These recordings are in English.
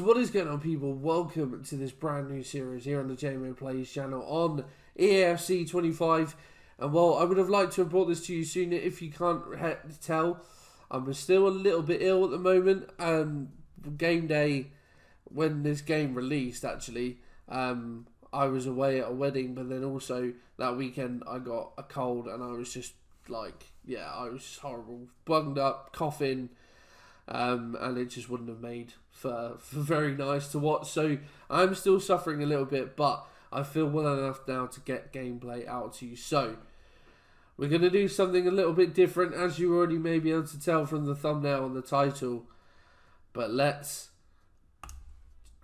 what is going on, people? Welcome to this brand new series here on the JamoPlays channel on EAFC 25. And well, I would have liked to have brought this to you sooner. If you can't tell, I'm still a little bit ill at the moment. Game day, when this game released, actually, I was away at a wedding, but then also that weekend I got a cold and I was just like, yeah, I was just horrible, bunged up, coughing. And it just wouldn't have made for very nice to watch. So I'm still suffering a little bit, but I feel well enough now to get gameplay out to you. So we're going to do something a little bit different, as you already may be able to tell from the thumbnail and the title. But let's,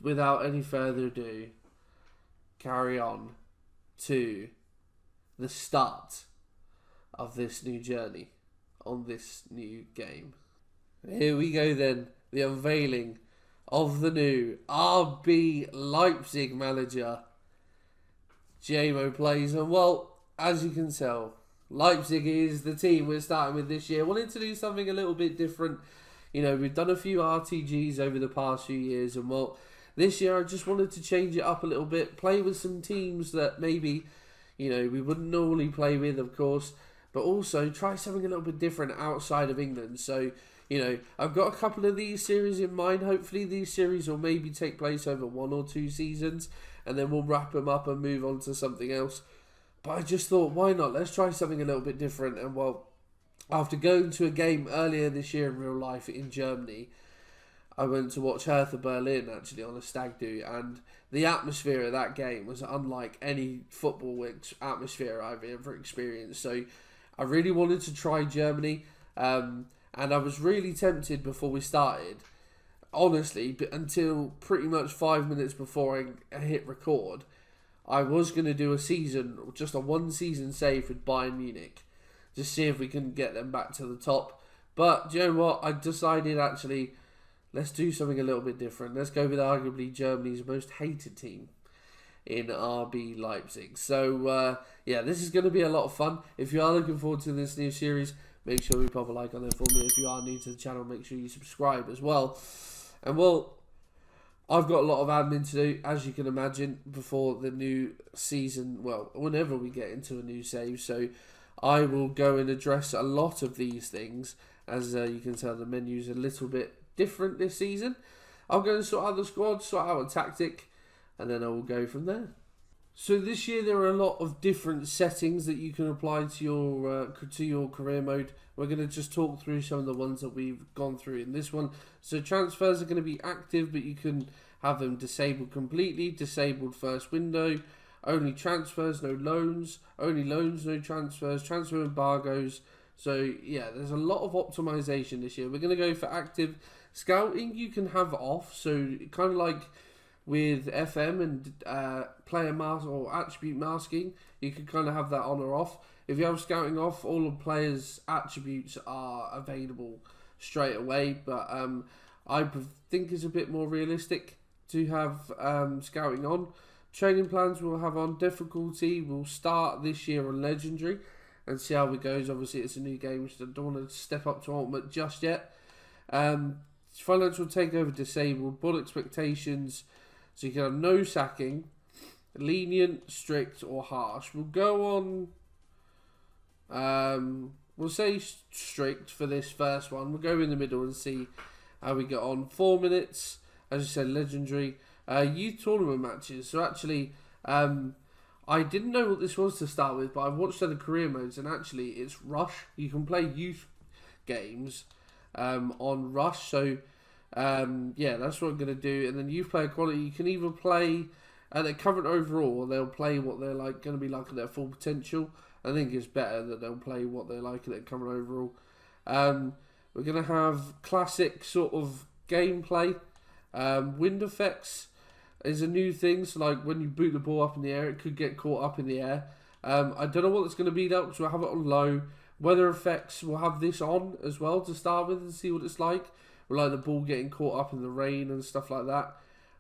without any further ado, carry on to the start of this new journey on this new game. Here we go then, the unveiling of the new RB Leipzig manager, JamoPlays. And well, as you can tell, Leipzig is the team we're starting with this year. Wanted to do something a little bit different. You know, we've done a few RTGs over the past few years, and well, this year I just wanted to change it up a little bit, play with some teams that maybe, you know, we wouldn't normally play with, of course, but also try something a little bit different outside of England. So, you know, I've got a couple of these series in mind. Hopefully these series will maybe take place over 1 or 2 seasons, and then we'll wrap them up and move on to something else. But I just thought, why not? Let's try something a little bit different. And well, after going to a game earlier this year in real life in Germany, I went to watch Hertha Berlin actually on a stag do, and the atmosphere of that game was unlike any football atmosphere I've ever experienced. So I really wanted to try Germany. And I was really tempted before we started, honestly, until pretty much 5 minutes before I hit record, I was going to do a season, just a 1-season save with Bayern Munich, just see if we can get them back to the top. But do you know what? I decided actually, let's do something a little bit different. Let's go with arguably Germany's most hated team in RB Leipzig. So, yeah, this is going to be a lot of fun. If you are looking forward to this new series, make sure you pop a like on there for me. If you are new to the channel, make sure you subscribe as well. And well, I've got a lot of admin to do, as you can imagine, before the new season. Well, whenever we get into a new save. So I will go and address a lot of these things. As you can tell, the menu's a little bit different this season. I'll go and sort out the squad, sort out a tactic, and then I will go from there. So this year there are a lot of different settings that you can apply to your career mode. We're going to just talk through some of the ones that we've gone through in this one. So transfers are going to be active, but you can have them disabled completely. Disabled first window. Only transfers, no loans. Only loans, no transfers. Transfer embargoes. So yeah, there's a lot of optimization this year. We're going to go for active. Scouting you can have off. So kind of like with FM and player mask or attribute masking, you can kind of have that on or off. If you have scouting off, all of players' attributes are available straight away. But I think it's a bit more realistic to have scouting on. Training plans we'll have on. Difficulty will start this year on Legendary and see how it goes. Obviously, it's a new game, so I don't want to step up to Ultimate just yet. Financial takeover disabled. Ball expectations. So you can have no sacking, lenient, strict, or harsh. We'll go on, we'll say strict for this first one. We'll go in the middle and see how we get on. 4 minutes, as I said, legendary. Youth tournament matches. So actually, I didn't know what this was to start with, but I watched other career modes, and actually it's Rush. You can play youth games on Rush, so yeah, that's what I'm going to do. And then youth player quality, you can either play at their current overall, or they'll play what they're like going to be like at their full potential. I think it's better that they'll play what they're like at their current overall. We're going to have classic sort of gameplay. Wind effects is a new thing, so like when you boot the ball up in the air, it could get caught up in the air. I don't know what it's going to be though, because we'll have it on low. Weather effects, we'll have this on as well to start with and see what it's like. We'll like the ball getting caught up in the rain and stuff like that.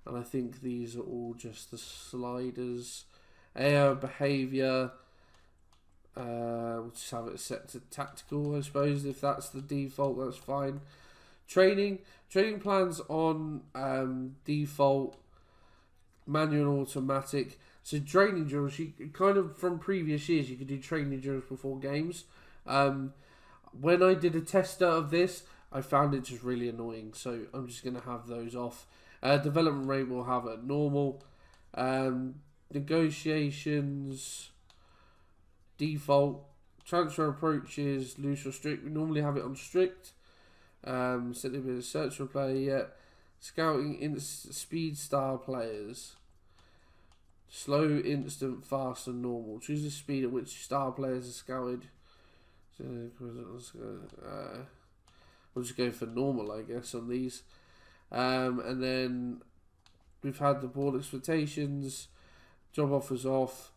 And I think these are all just the sliders. Air behaviour. We'll just have it set to tactical, I suppose. If that's the default, that's fine. Training plans on default, manual, automatic. So training drills, you kind of from previous years, you could do training drills before games. When I did a tester of this, I found it just really annoying. So I'm just going to have those off. Development rate we'll have at normal. Negotiations, default. Transfer approaches, loose or strict. We normally have it on strict. Set a bit of search for player yet. Scouting in speed star players. Slow, instant, fast, and normal. Choose the speed at which star players are scouted. So, we'll just go for normal, I guess, on these. And then we've had the board expectations, job offers off.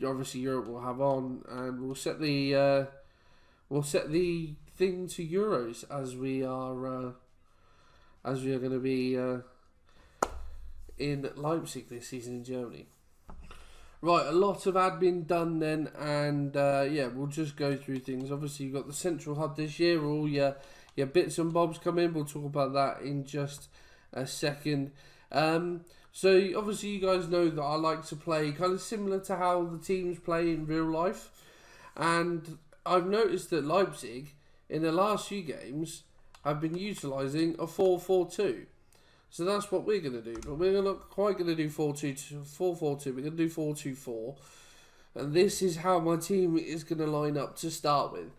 Obviously, Europe will have on, and we'll set the thing to Euros as we are going to be in Leipzig this season in Germany. Right, a lot of admin done then, and yeah, we'll just go through things. Obviously, you've got the central hub this year, where all your bits and bobs come in. We'll talk about that in just a second. So obviously you guys know that I like to play kind of similar to how the teams play in real life, and I've noticed that Leipzig in the last few games have been utilising a 4-4-2. So that's what we're going to do, but we're not quite going to do 4-4-2. We're going to do 4-2-4, and this is how my team is going to line up to start with.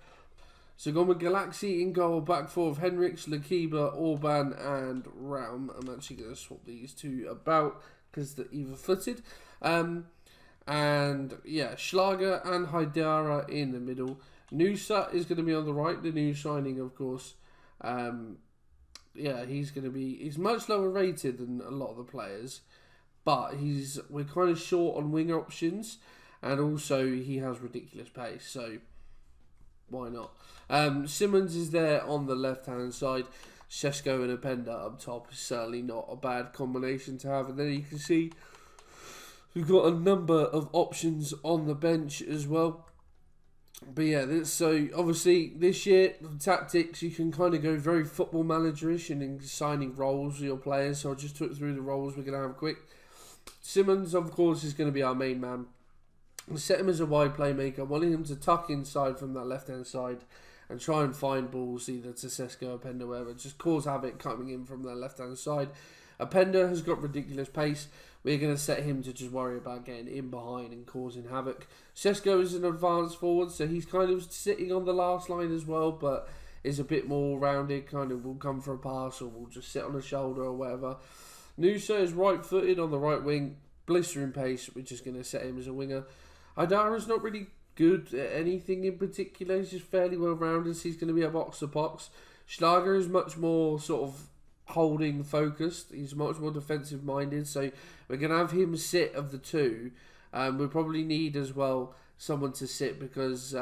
So gone with Galaxy in goal, back four of Henrichs, Lekiba, Orban and Raum. I'm actually going to swap these two about because they're either-footed. And yeah, Schlager and Haidara in the middle. Nusa is going to be on the right, the new signing, of course. Yeah, he's much lower rated than a lot of the players, but we're kind of short on winger options, and also he has ridiculous pace, so why not? Simmons is there on the left-hand side. Sesko and Openda up top is certainly not a bad combination to have. And then you can see we've got a number of options on the bench as well. But yeah, so obviously this year, the tactics, you can kind of go very football manager-ish in signing roles for your players. So I just took through the roles we're going to have quick. Simmons, of course, is going to be our main man. We'll set him as a wide playmaker, wanting him to tuck inside from that left-hand side and try and find balls either to Sesko or Openda, wherever. Just cause havoc coming in from the left-hand side. Openda has got ridiculous pace. We're going to set him to just worry about getting in behind and causing havoc. Sesko is an advanced forward, so he's kind of sitting on the last line as well, but is a bit more rounded, kind of will come for a pass or will just sit on the shoulder or whatever. Nusa is right-footed on the right wing, blistering pace. We're just going to set him as a winger. Haidara's not really good at anything in particular. He's just fairly well-rounded, so he's going to be a box-to-box. Schlager is much more sort of holding focused. He's much more defensive-minded, so we're going to have him sit of the two. We probably need as well someone to sit because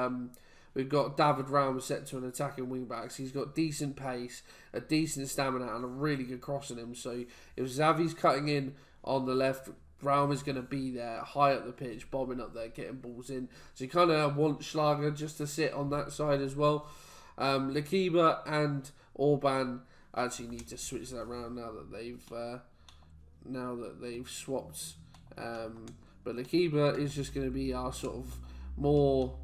we've got David Raum set to an attacking wing-back. So he's got decent pace, a decent stamina, and a really good cross in him. So if Xavi's cutting in on the left, Raum is going to be there, high up the pitch, bombing up there, getting balls in. So you kind of want Schlager just to sit on that side as well. Lekiba and Orban actually need to switch that around now that they've swapped. But Lekiba is just going to be our sort of more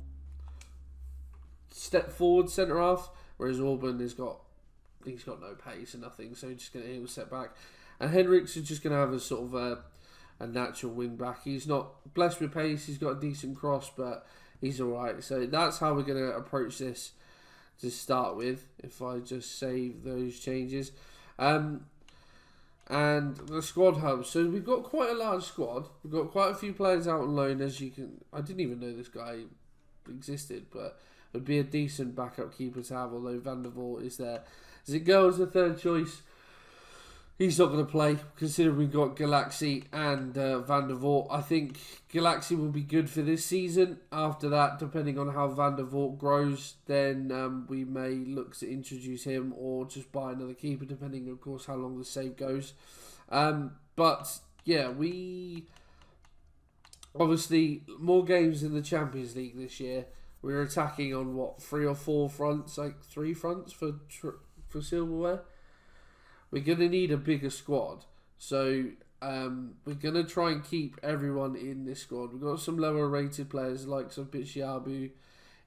step forward centre half, whereas Orban he's got no pace and nothing, so he'll set back. And Henrichs is just going to have a sort of a natural wing back. He's not blessed with pace, he's got a decent cross, but he's alright. So that's how we're going to approach this to start with, if I just save those changes. And the squad hub. So we've got quite a large squad. We've got quite a few players out on loan, as you can... I didn't even know this guy existed, but it would be a decent backup keeper to have, although Van der Voort is there. Zico is the third choice. He's not going to play, considering we've got Galaxy and Van der Voort. I think Galaxy will be good for this season. After that, depending on how Van der Voort grows, then we may look to introduce him or just buy another keeper, depending, of course, how long the save goes. But, yeah, we... Obviously, more games in the Champions League this year. We're attacking on, 3 or 4 fronts? Like 3 fronts for for silverware. We're going to need a bigger squad. So we're going to try and keep everyone in this squad. We've got some lower rated players like some Bichiabu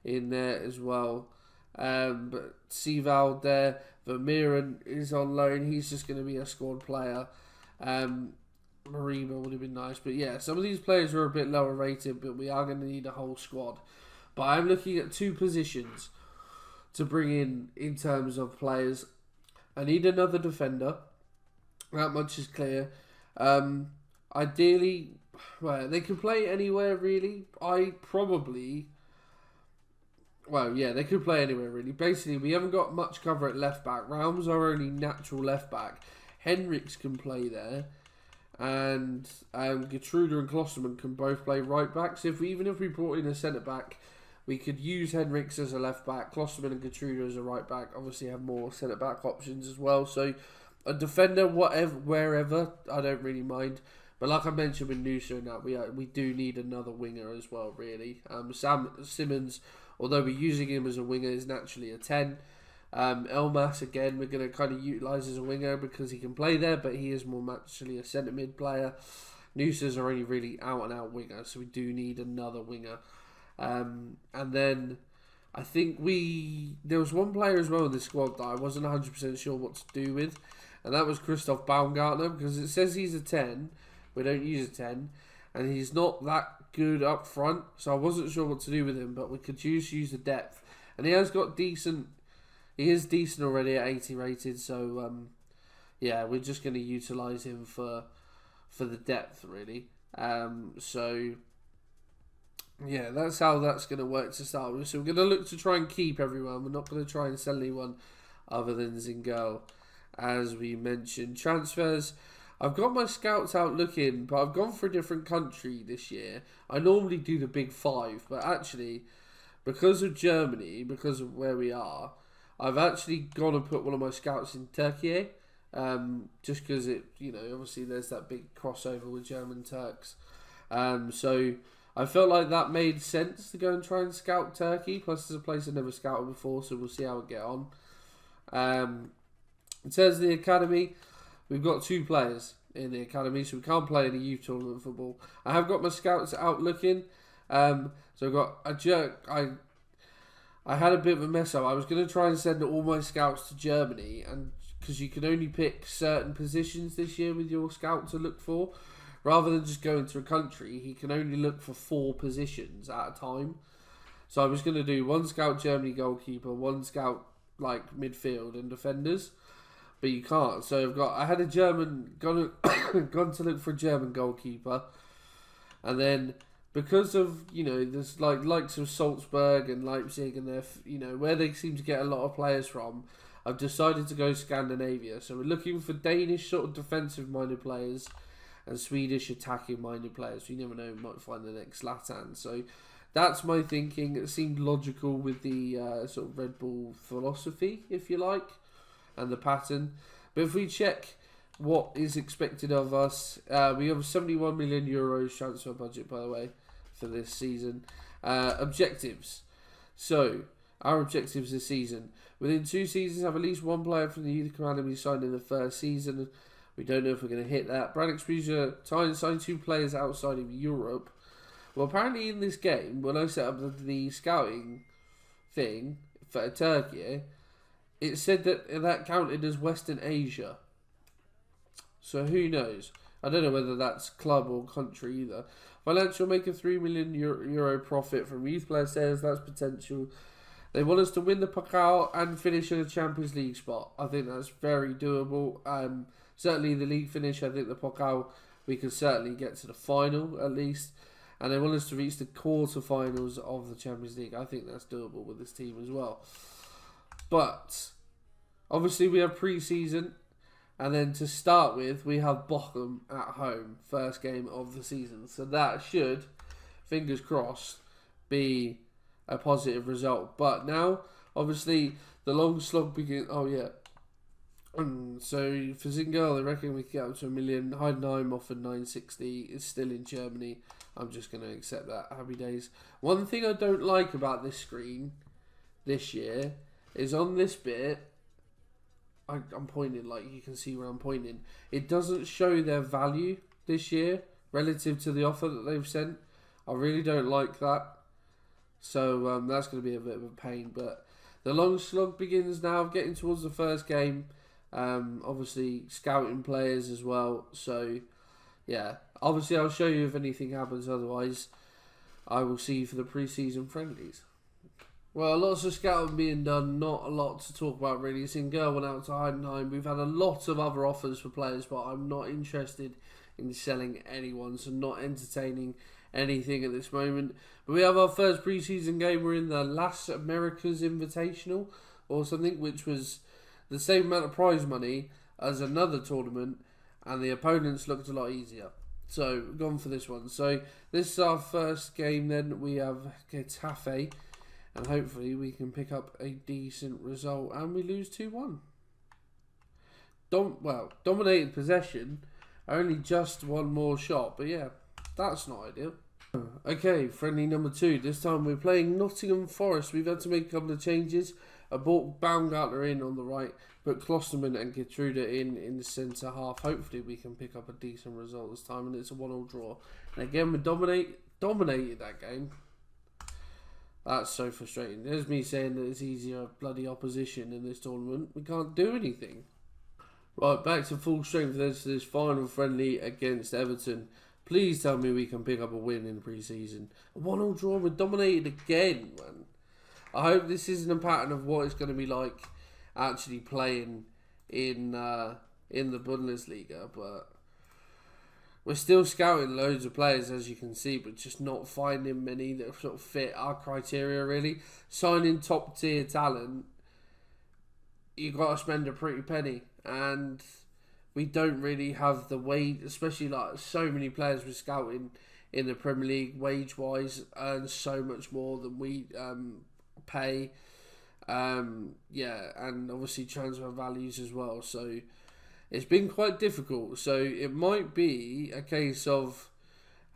in there as well. But Sivald there, Vermeeren is on loan. He's just going to be a squad player. Mariba would have been nice. But yeah, some of these players are a bit lower rated, but we are going to need a whole squad. But I'm looking at 2 positions to bring in terms of players. I need another defender. That much is clear. Ideally, well, they can play anywhere really. They could play anywhere really. Basically, we haven't got much cover at left back. Raum's our only natural left back. Hendricks can play there. And Gertruder and Klosterman can both play right back. So even if we brought in a centre back, we could use Hendricks as a left back, Klosterman and Gertruder as a right back. Obviously, have more centre back options as well. So a defender, wherever, I don't really mind. But like I mentioned with Noosa and that, we do need another winger as well, really. Sam Simmons, although we're using him as a winger, is naturally a 10. Elmas, again, we're going to kind of utilise as a winger because he can play there, but he is more naturally a centre mid player. Noosa's are only really out and out winger, so we do need another winger. And then I think there was one player as well in the squad that I wasn't 100% sure what to do with, and that was Christoph Baumgartner, because it says he's a 10. We don't use a 10, and he's not that good up front, so I wasn't sure what to do with him, but we could use the depth. And he has got decent. He is decent already at 80 rated, so yeah, we're just going to utilise him for the depth, really. So yeah, that's how that's going to work to start with. So we're going to look to try and keep everyone. We're not going to try and sell anyone other than Zingal, as we mentioned. Transfers. I've got my scouts out looking, but I've gone for a different country this year. I normally do the big 5, but actually, because of Germany, because of where we are, I've actually gone and put one of my scouts in Turkey, just because obviously there's that big crossover with German Turks. So I felt like that made sense to go and try and scout Turkey. Plus, it's a place I've never scouted before, so we'll see how we get on. In terms of the academy, we've got 2 players in the academy, so we can't play any youth tournament football. I have got my scouts out looking. So I've got a jerk. I had a bit of a mess up. I was going to try and send all my scouts to Germany, and because you can only pick certain positions this year with your scout to look for, rather than just going to a country, he can only look for 4 positions at a time. So I was going to do 1 scout Germany goalkeeper, 1 scout like midfield and defenders, but you can't. So I had a German gone to look for a German goalkeeper, and then, because of, there's likes of Salzburg and Leipzig and they're, where they seem to get a lot of players from, I've decided to go Scandinavia. So we're looking for Danish sort of defensive-minded players and Swedish attacking-minded players. You never know, we might find the next Zlatan. So that's my thinking. It seemed logical with the sort of Red Bull philosophy, if you like, and the pattern. But if we check what is expected of us, we have a 71 million euros transfer budget, by the way, for this season. Objectives. So, our objectives this season: within 2 seasons, have at least 1 player from the youth academy signed in the first season. We don't know if we're going to hit that. Brand exposure, sign 2 players outside of Europe. Well, apparently in this game, when I set up the scouting thing for Turkey, it said that counted as Western Asia. So who knows? I don't know whether that's club or country either. Financial, make a 3 million euro profit from youth player sales. That's potential. They want us to win the Pokal and finish in a Champions League spot. I think that's very doable. Certainly the league finish. I think the Pokal, we can certainly get to the final at least. And they want us to reach the quarterfinals of the Champions League. I think that's doable with this team as well. But obviously we have pre-season. And then to start with, we have Bochum at home. First game of the season. So that should, fingers crossed, be a positive result. But now, obviously, the long slog begins. Oh, yeah. So for Zingal, they reckon we can get up to 1 million. Heidenheim offered 960. It's still in Germany. I'm just going to accept that. Happy days. One thing I don't like about this screen this year is on this bit, I'm pointing, like you can see where I'm pointing. It doesn't show their value this year relative to the offer that they've sent. I really don't like that. So that's going to be a bit of a pain. But the long slog begins now, getting towards the first game. Obviously, scouting players as well. So, yeah. Obviously, I'll show you if anything happens. Otherwise, I will see you for the pre-season friendlies. Well, lots of scouting being done. Not a lot to talk about, really. Singer went out to Heidenheim. We've had a lot of other offers for players, but I'm not interested in selling anyone. So, not entertaining anything at this moment. But we have our first pre-season game. We're in the Las Americas Invitational or something, which was the same amount of prize money as another tournament, and the opponents looked a lot easier. So, gone for this one. So, this is our first game then. We have Getafe, and hopefully we can pick up a decent result, and we lose 2-1. Dominated possession, only just one more shot, but yeah, that's not ideal. Okay, friendly number 2. This time we're playing Nottingham Forest. We've had to make a couple of changes. I brought Baumgartner in on the right, but Klosterman and Gertruda in the centre half. Hopefully we can pick up a decent result this time, and it's a 1-1 draw. And again, we dominated that game. That's so frustrating. There's me saying that it's easier bloody opposition in this tournament. We can't do anything. Right, back to full strength. There's this final friendly against Everton. Please tell me we can pick up a win in the pre-season. A 1-1 draw. We're dominated again, man. I hope this isn't a pattern of what it's going to be like actually playing in the Bundesliga, but we're still scouting loads of players, as you can see, but just not finding many that sort of fit our criteria, really. Signing top-tier talent, you've got to spend a pretty penny, and we don't really have the wage, especially like so many players we're scouting in the Premier League, wage-wise, earn so much more than we pay. And obviously transfer values as well. So it's been quite difficult. So it might be a case of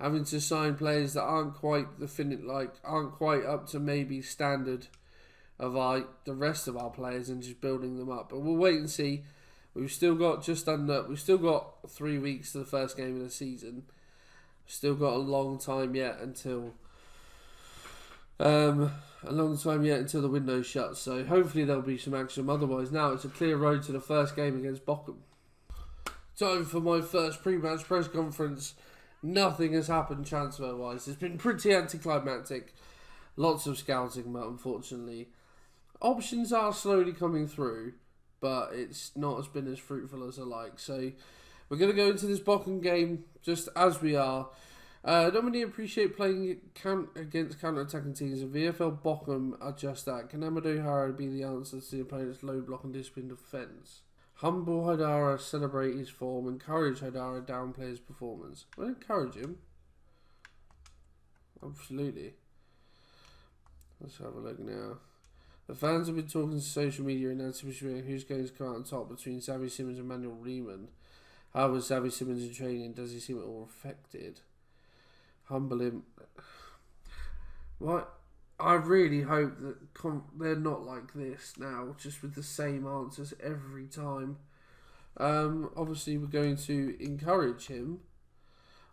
having to sign players that aren't quite aren't quite up to maybe standard of the rest of our players, and just building them up. But we'll wait and see. We've still got 3 weeks to the first game of the season. Still got a long time yet until the window shuts. So hopefully there'll be some action. Otherwise, now it's a clear road to the first game against Bochum. Time for my first pre-match press conference. Nothing has happened transfer-wise. It's been pretty anticlimactic. Lots of scouting, but unfortunately, options are slowly coming through, but it's not been as fruitful as I like. So we're going to go into this Bochum game just as we are. I don't really appreciate playing against counter-attacking teams. If VFL Bochum are just that, can Amadou Hara be the answer to the opponent's low block and disciplined defence? Humble Haidara, celebrate his form. Encourage Haidara, downplay his performance. Well, encourage him. Absolutely. Let's have a look now. The fans have been talking to social media in anticipation who's going to come out on top between Xavi Simons and Manuel Riemann. How was Xavi Simons in training? Does he seem at all affected? Humble him. What? I really hope that they're not like this now, just with the same answers every time. Obviously, we're going to encourage him.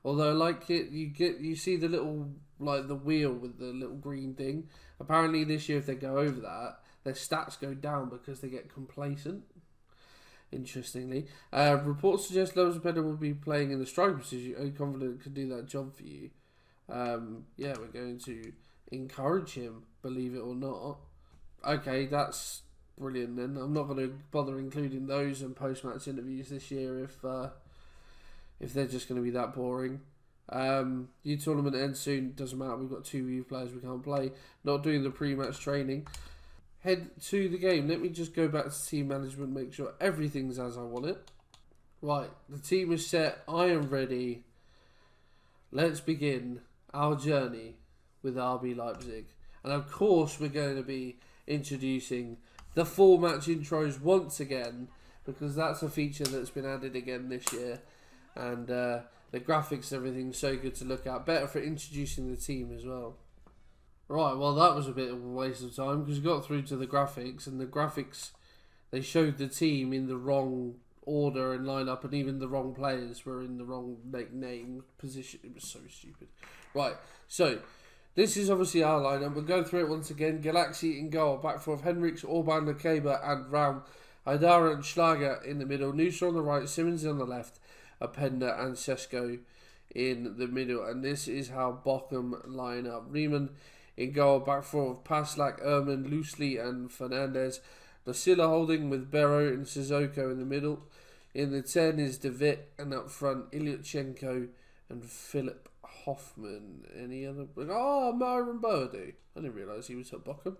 Although, like you see the little the wheel with the little green thing. Apparently, this year if they go over that, their stats go down because they get complacent. Interestingly, reports suggest Lopez will be playing in the striker position. Are you confident could do that job for you? We're going to encourage him, believe it or not. Okay, that's brilliant then. I'm not going to bother including those in post-match interviews this year if they're just going to be that boring. Youth tournament ends soon, doesn't matter, we've got 2 youth players we can't play. Not doing the pre-match training. Head to the game. Let me just go back to team management, make sure everything's as I want it. Right, the team is set, I am ready. Let's begin our journey with RB Leipzig. And of course we're going to be introducing the full match intros once again, because that's a feature that's been added again this year. And the graphics and everything's so good to look at. Better for introducing the team as well. Right, well that was a bit of a waste of time because we got through to the graphics, and the graphics, they showed the team in the wrong order and lineup, and even the wrong players were in the wrong name position. It was so stupid. Right, so this is obviously our lineup. We'll go through it once again. Galaxy in goal, back four of Henriks, Orban, Lekeba, and Raum. Haidara and Schlager in the middle. Noosa on the right, Simmons on the left, Openda and Sesko in the middle. And this is how Bochum line up. Riemann in goal, back four of Paslak, Erman, Loosely, and Fernandez. Nasilla holding with Berro and Sissoko in the middle. In the 10 is De Witt, and up front Ilyutchenko and Philip Hoffman. Any other? Oh, Myron Boadu. I didn't realise he was at Bochum.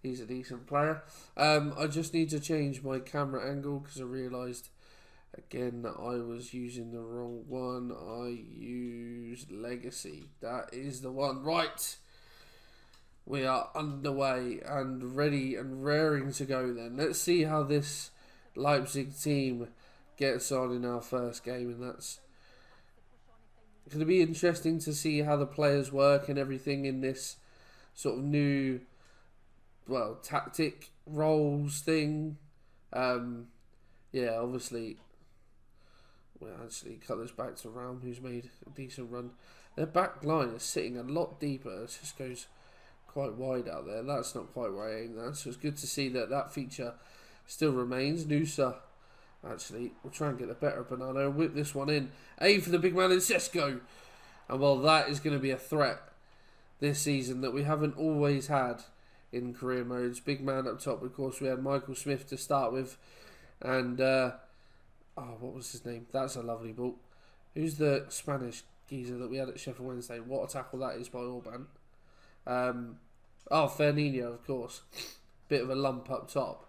He's a decent player. I just need to change my camera angle because I realised again that I was using the wrong one. I used Legacy. That is the one. Right. We are underway and ready and raring to go then. Let's see how this Leipzig team gets on in our first game, and that's going to be interesting to see how the players work and everything in this sort of new, well, tactic roles thing. Yeah, obviously, we'll actually cut this back to Raum, who's made a decent run. Their back line is sitting a lot deeper. It just goes quite wide out there. That's not quite where I aimed that. So it's good to see that that feature still remains. Noosa, actually, we'll try and get the better of Banana and whip this one in. A for the big man in Sesko. And well, that is going to be a threat this season that we haven't always had in career modes. Big man up top, of course, we had Michael Smith to start with. And, what was his name? That's a lovely ball. Who's the Spanish geezer that we had at Sheffield Wednesday? What a tackle that is by Orban. Fernino, of course. Bit of a lump up top.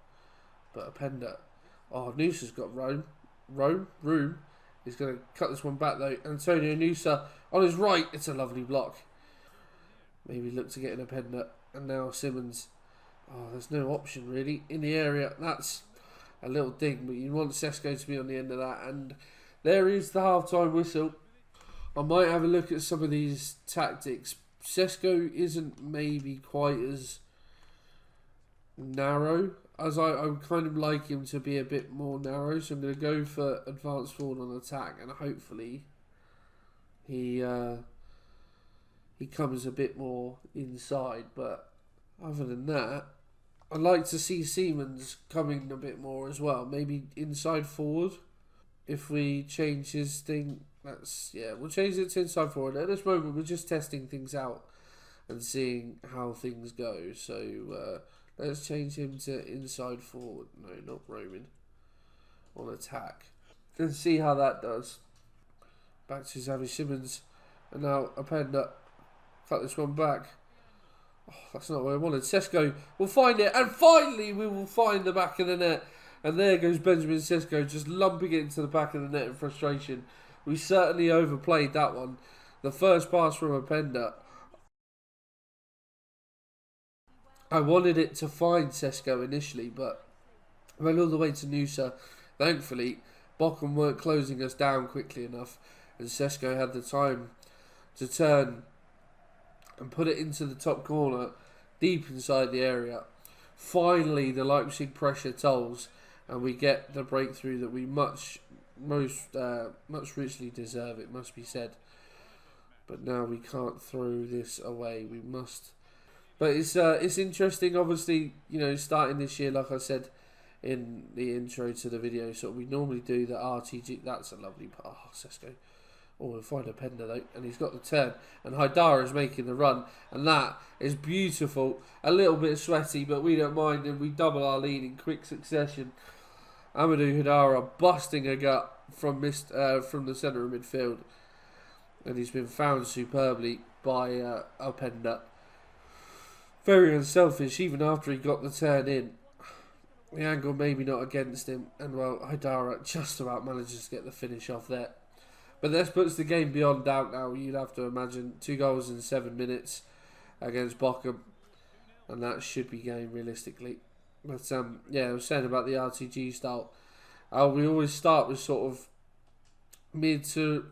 But Openda. Oh, Noosa's got room. He's going to cut this one back though. Antonio Noosa on his right. It's a lovely block. Maybe look to get an Openda. And now Simmons. Oh, there's no option really in the area. That's a little dig, but you want Sesko to be on the end of that. And there is the half-time whistle. I might have a look at some of these tactics. Sesko isn't maybe quite as narrow as I kind of like him to be a bit more narrow. So I'm going to go for advanced forward on attack, and hopefully he comes a bit more inside. But other than that, I'd like to see Siemens coming a bit more as well. Maybe inside forward. If we change his thing, we'll change it to inside forward. At this moment, we're just testing things out and seeing how things go. So let's change him to inside forward. No, not Roman. On attack. Let's see how that does. Back to Xavi Simmons. And now Openda. Cut this one back. Oh, that's not what I wanted. Sesko will find it. And finally, we will find the back of the net. And there goes Benjamin Sesko, just lumping it into the back of the net in frustration. We certainly overplayed that one. The first pass from Openda. I wanted it to find Sesko initially, but went all the way to Noosa. Thankfully, Bochum weren't closing us down quickly enough, and Sesko had the time to turn and put it into the top corner, deep inside the area. Finally, the Leipzig pressure tolls, and we get the breakthrough that we much richly deserve, it must be said. But now we can't throw this away. We must. But it's interesting, obviously, you know, starting this year, like I said in the intro to the video, sort of we normally do the RTG. That's a lovely part. Oh, Sesko. Oh, we'll find a Pender though, and he's got the turn, and Haidara is making the run, and that is beautiful. A little bit sweaty, but we don't mind, and we double our lead in quick succession. Amadou Haidara busting a gut from the centre of midfield, and he's been found superbly by Openda. Very unselfish, even after he got the turn in. The angle maybe not against him, and well, Haidara just about manages to get the finish off there. But this puts the game beyond doubt now. You'd have to imagine 2 goals in 7 minutes against Bochum, and that should be game realistically. But yeah, I was saying about the RTG style. We always start with sort of mid to.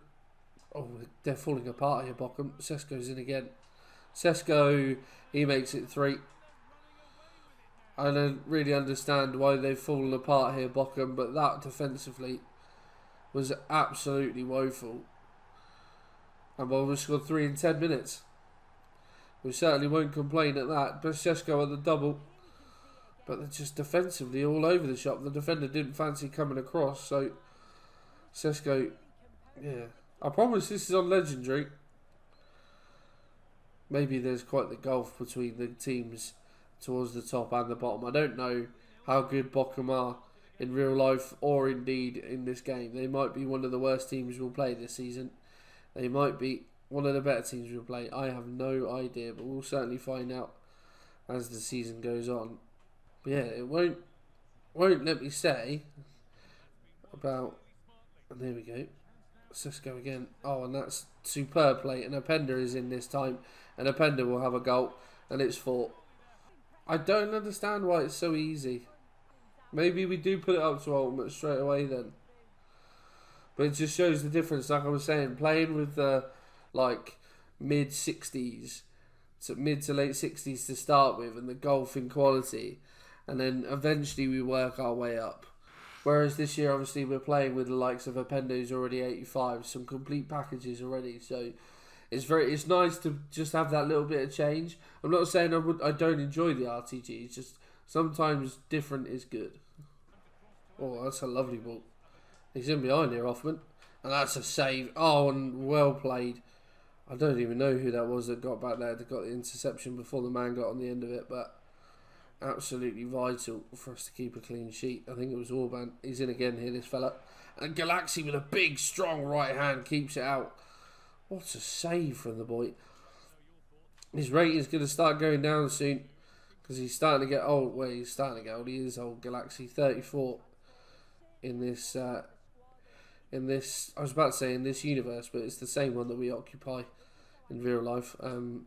Oh, they're falling apart here, Bochum. Sesko's in again. Sesko, he makes it 3. I don't really understand why they've fallen apart here, Bochum, but that defensively was absolutely woeful. And we scored 3 in 10 minutes. We certainly won't complain at that. Brzezko on the double. But they're just defensively all over the shop. The defender didn't fancy coming across, so Sesko, yeah. I promise this is on Legendary. Maybe there's quite the gulf between the teams towards the top and the bottom. I don't know how good Bochum are in real life or indeed in this game. They might be one of the worst teams we'll play this season. They might be one of the better teams we'll play. I have no idea, but we'll certainly find out as the season goes on. But yeah, it won't let me say about. And there we go. Sesko again. Oh, and that's superb play. And Openda is in this time, and Openda will have a goal, and it's 4. I don't understand why it's so easy. Maybe we do put it up to ultimate straight away then. But it just shows the difference, like I was saying, playing with the like mid-60s, to mid to late 60s to start with, and the golf in quality, and then eventually we work our way up. Whereas this year, obviously, we're playing with the likes of Openda, who's already 85, some complete packages already. So it's nice to just have that little bit of change. I'm not saying I don't enjoy the RTG. It's just sometimes different is good. Oh, that's a lovely ball. He's in behind here, Hoffman. And that's a save. Oh, and well played. I don't even know who that was that got back there, that got the interception before the man got on the end of it. But absolutely vital for us to keep a clean sheet. I think it was Orban. He's in again here, this fella. And Galaxy with a big, strong right hand keeps it out. What a save from the boy. His rating's going to start going down soon because he's starting to get old. Well, he's starting to get old. He is old, Galaxy. 34 in this... I was about to say in this universe, but it's the same one that we occupy in real life. Oh,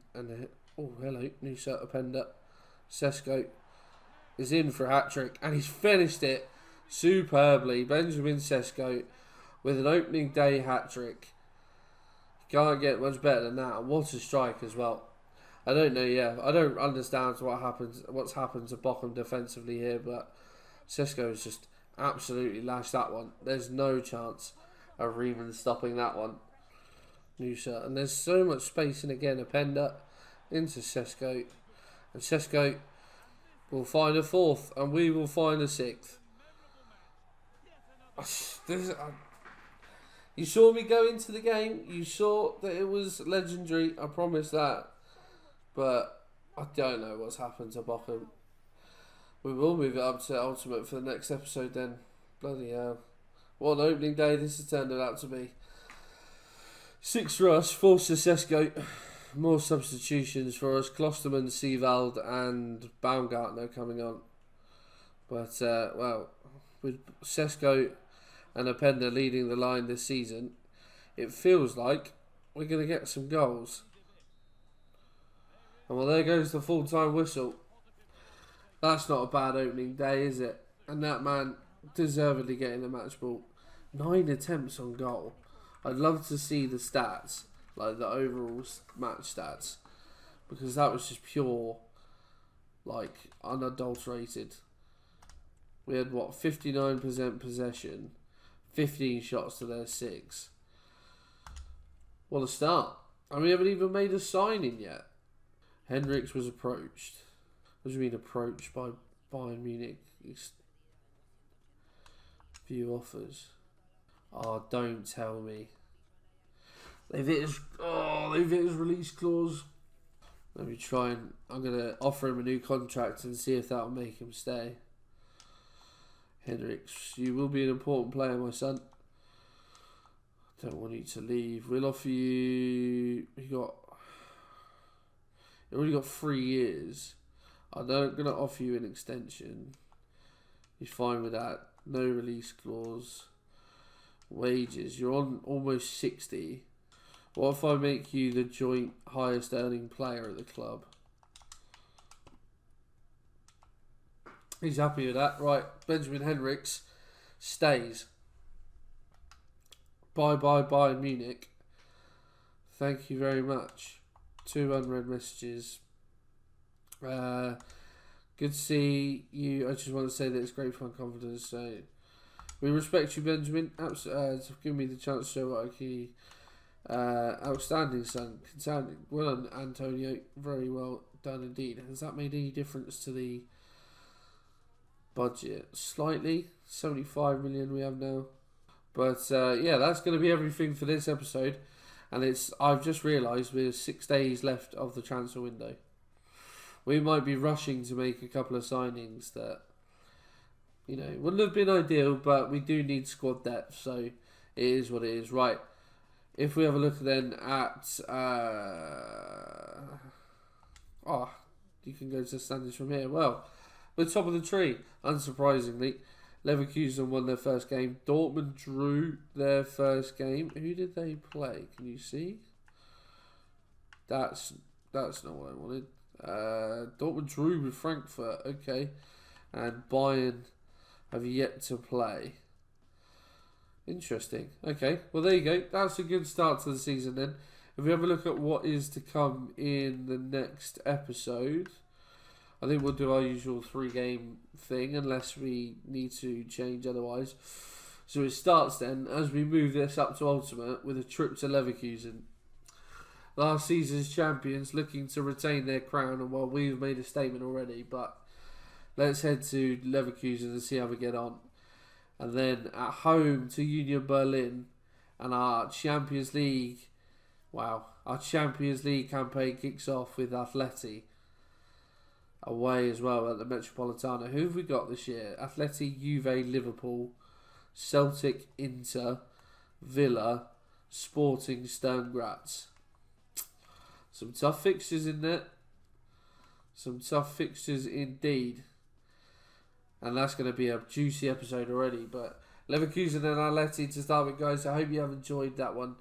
hello, new set Openda. Sesko is in for a hat-trick, and he's finished it superbly. Benjamin Sesko with an opening day hat-trick. Can't get much better than that. What a strike as well. I don't know, yeah. I don't understand what's happened to Bochum defensively here, but Sesko has just absolutely lashed that one. There's no chance of Riemann stopping that one. New shot. And there's so much space, and again, Openda into Sesko. And Sesko will find a 4th, and we will find a 6th. You saw me go into the game. You saw that it was legendary. I promise that. But I don't know what's happened to Bochum. We will move it up to Ultimate for the next episode then. Bloody hell. What an opening day this has turned out to be. 6 for us, 4 to Sesko. More substitutions for us. Klosterman, Seevald and Baumgartner coming on. But, well, with Sesko and Openda leading the line this season, it feels like we're going to get some goals. And well, there goes the full-time whistle. That's not a bad opening day, is it? And that man deservedly getting the match ball. 9 attempts on goal. I'd love to see the stats, like the overall match stats, because that was just pure, like, unadulterated. We had, what, 59% possession, 15 shots to their 6. What a start. And we haven't even made a signing yet. Hendricks was approached. What do you mean approached by Bayern Munich? View offers. Oh, don't tell me. They've hit his release clause. Let me try and... I'm going to offer him a new contract and see if that'll make him stay. Hendricks, you will be an important player, my son. I don't want you to leave. We'll offer you... You already got 3 years. I'm not going to offer you an extension. You're fine with that. No release clause. Wages. You're on almost 60. What if I make you the joint highest earning player at the club? He's happy with that. Right. Benjamin Hendricks stays. Bye-bye Bayern Munich. Thank you very much. 2 unread messages. Good to see you. I just want to say that it's great fun confidence. So we respect you, Benjamin. For giving me the chance to show what I can. Outstanding, son. Well done, Antonio. Very well done indeed. Has that made any difference to the budget? Slightly. 75 million we have now. But yeah, that's going to be everything for this episode. And I've just realised we're 6 days left of the transfer window. We might be rushing to make a couple of signings that, you know, wouldn't have been ideal, but we do need squad depth, so it is what it is. Right, if we have a look then at, you can go to the standings from here. Well, we're top of the tree, unsurprisingly. Leverkusen won their first game. Dortmund drew their first game. Who did they play? Can you see? That's not what I wanted. Dortmund drew with Frankfurt. Okay. And Bayern have yet to play. Interesting. Okay. Well, there you go. That's a good start to the season then. If we have a look at what is to come in the next episode, I think we'll do our usual 3-game thing unless we need to change otherwise. So it starts then as we move this up to Ultimate with a trip to Leverkusen. Last season's champions looking to retain their crown, and well, we've made a statement already, but let's head to Leverkusen and see how we get on. And then at home to Union Berlin, and our Champions League, our Champions League campaign kicks off with Atleti away as well at the Metropolitano. Who have we got this year? Atleti, Juve, Liverpool, Celtic, Inter, Villa, Sporting, Sturm Graz. Some tough fixtures in there. Some tough fixtures indeed. And that's going to be a juicy episode already. But Leverkusen and Atleti to start with, guys. I hope you have enjoyed that one.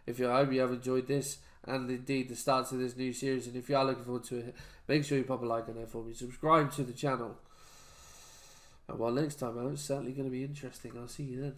I hope you have enjoyed this and indeed the start to this new series. And if you are looking forward to it, make sure you pop a like on there for me. Subscribe to the channel. And while next time out, it's certainly going to be interesting. I'll see you then.